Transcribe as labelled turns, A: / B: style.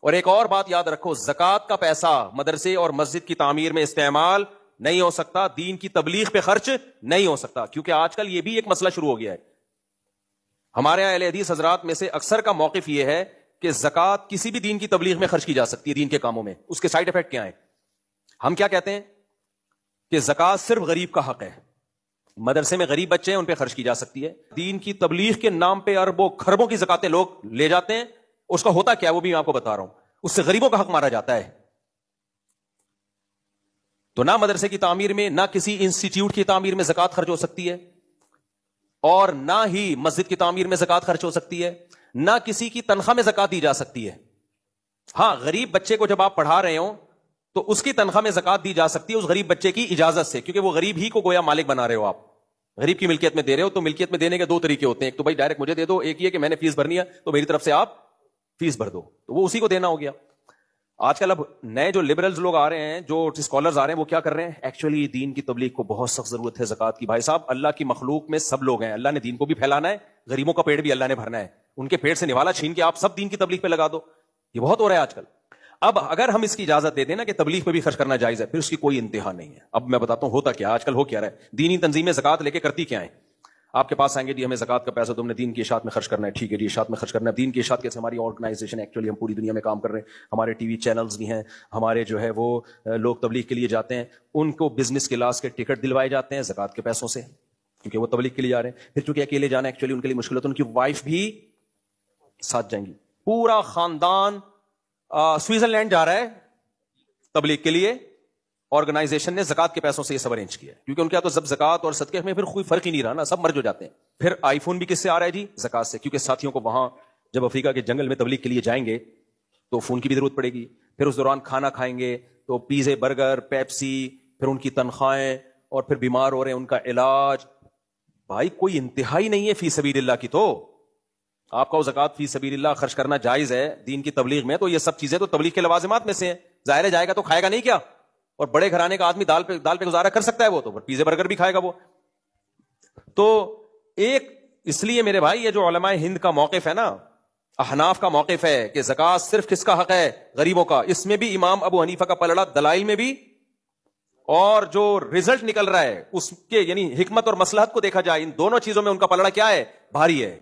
A: اور ایک اور بات یاد رکھو، زکوٰۃ کا پیسہ مدرسے اور مسجد کی تعمیر میں استعمال نہیں ہو سکتا، دین کی تبلیغ پہ خرچ نہیں ہو سکتا، کیونکہ آج کل یہ بھی ایک مسئلہ شروع ہو گیا ہے. ہمارے یہاں اہل حدیث حضرات میں سے اکثر کا موقف یہ ہے کہ زکوٰۃ کسی بھی دین کی تبلیغ میں خرچ کی جا سکتی ہے، دین کے کاموں میں. اس کے سائیڈ افیکٹ کیا ہیں؟ ہم کیا کہتے ہیں کہ زکوٰۃ صرف غریب کا حق ہے، مدرسے میں غریب بچے ہیں ان پہ خرچ کی جا سکتی ہے. دین کی تبلیغ کے نام پہ اربوں کھربوں کی زکاتیں لوگ لے جاتے ہیں، اس کا ہوتا کیا ہے وہ بھی میں آپ کو بتا رہا ہوں. اس سے غریبوں کا حق مارا جاتا ہے. تو نہ مدرسے کی تعمیر میں، نہ کسی انسٹیٹیوٹ کی تعمیر میں زکوٰۃ خرچ ہو سکتی ہے، اور نہ ہی مسجد کی تعمیر میں زکوٰۃ خرچ ہو سکتی ہے، نہ کسی کی تنخواہ میں زکوٰۃ دی جا سکتی ہے. ہاں، غریب بچے کو جب آپ پڑھا رہے ہوں تو اس کی تنخواہ میں زکوٰۃ دی جا سکتی ہے اس غریب بچے کی اجازت سے، کیونکہ وہ غریب ہی کو گویا مالک بنا رہے ہو آپ. غریب کی ملکیت میں دے رہے ہو، تو ملکیت میں دینے کے دو طریقے ہوتے ہیں. ایک تو بھائی ڈائریکٹ مجھے دے دو، ایک یہ کہ میں نے فیس بھرنی ہے تو میری طرف سے آپ فیس بھر دو، تو وہ اسی کو دینا ہو گیا. آج کل اب نئے جو لبرلز لوگ آ رہے ہیں، جو اسکالرز آ رہے ہیں، وہ کیا کر رہے ہیں؟ ایکچولی دین کی تبلیغ کو بہت سخت ضرورت ہے زکوٰۃ کی. بھائی صاحب، اللہ کی مخلوق میں سب لوگ ہیں، اللہ نے دین کو بھی پھیلانا ہے، غریبوں کا پیٹ بھی اللہ نے بھرنا ہے. ان کے پیٹ سے نوالا چھین کے آپ سب دین کی تبلیغ پہ لگا دو، یہ بہت ہو رہا ہے آج کل. اب اگر ہم اس کی اجازت دے دیں نا کہ تبلیغ پہ بھی خرچ کرنا جائز ہے، پھر اس کی کوئی انتہا نہیں ہے. اب میں بتاتا ہوں ہوتا کیا آج کل ہو کیا رہا ہے. دینی تنظیمیں زکوٰۃ لے کے کرتی کیا ہیں؟ آپ کے پاس آئیں گے، جی ہمیں زکوٰۃ کا پیسہ تم نے دین کی اشاعت میں خرچ کرنا ہے. ٹھیک ہے جی، اشاعت میں خرچ کرنا ہے. دین کی اشاعت کیسے؟ ہماری آرگنائزیشن ایکچولی ہم پوری دنیا میں کام کر رہے ہیں، ہمارے ٹی وی چینلز بھی ہیں، ہمارے جو ہے وہ لوگ تبلیغ کے لیے جاتے ہیں، ان کو بزنس کلاس کے ٹکٹ دلوائے جاتے ہیں زکوٰۃ کے پیسوں سے، کیونکہ وہ تبلیغ کے لیے جا رہے ہیں. پھر چونکہ اکیلے جانا ایکچولی ان کے لیے مشکل ہوتا ہے، ان کی وائف بھی ساتھ جائیں گی. پورا خاندان سوئٹزرلینڈ جا رہا ہے تبلیغ کے لیے. آرگنائزیشن نے زکوٰۃ کے پیسوں سے یہ سب ارینج کیا ہے، کیونکہ ان کے تو سب زکوٰۃ اور صدقے میں پھر کوئی فرق ہی نہیں رہا نا، سب مرج ہو جاتے ہیں. پھر آئی فون بھی کس سے آ رہا ہے جی؟ زکوٰۃ سے، کیونکہ ساتھیوں کو وہاں جب افریقہ کے جنگل میں تبلیغ کے لیے جائیں گے تو فون کی بھی ضرورت پڑے گی. پھر اس دوران کھانا کھائیں گے تو پیزے، برگر، پیپسی، پھر ان کی تنخواہیں، اور پھر بیمار ہو رہے ہیں ان کا علاج. بھائی کوئی انتہا ہی نہیں ہے فی سبیل اللہ کی. تو آپ کا زکوٰۃ فی سبیل اللہ خرچ کرنا جائز ہے دین کی تبلیغ میں، تو یہ سب چیزیں تو تبلیغ کے لوازمات میں سے ہیں. ظاہر ہے جائے گا تو کھائے گا نہیں کیا؟ اور بڑے گھرانے کا آدمی دال پہ گزارا کر سکتا ہے، وہ تو پیزے برگر بھی کھائے گا وہ. تو ایک اس لیے میرے بھائی یہ جو علماء ہند کا موقف ہے نا، احناف کا موقف ہے کہ زکوٰۃ صرف کس کا حق ہے؟ غریبوں کا. اس میں بھی امام ابو حنیفہ کا پلڑا دلائل میں بھی، اور جو رزلٹ نکل رہا ہے اس کے یعنی حکمت اور مصلحت کو دیکھا جائے، ان دونوں چیزوں میں ان کا پلڑا کیا ہے؟ بھاری ہے.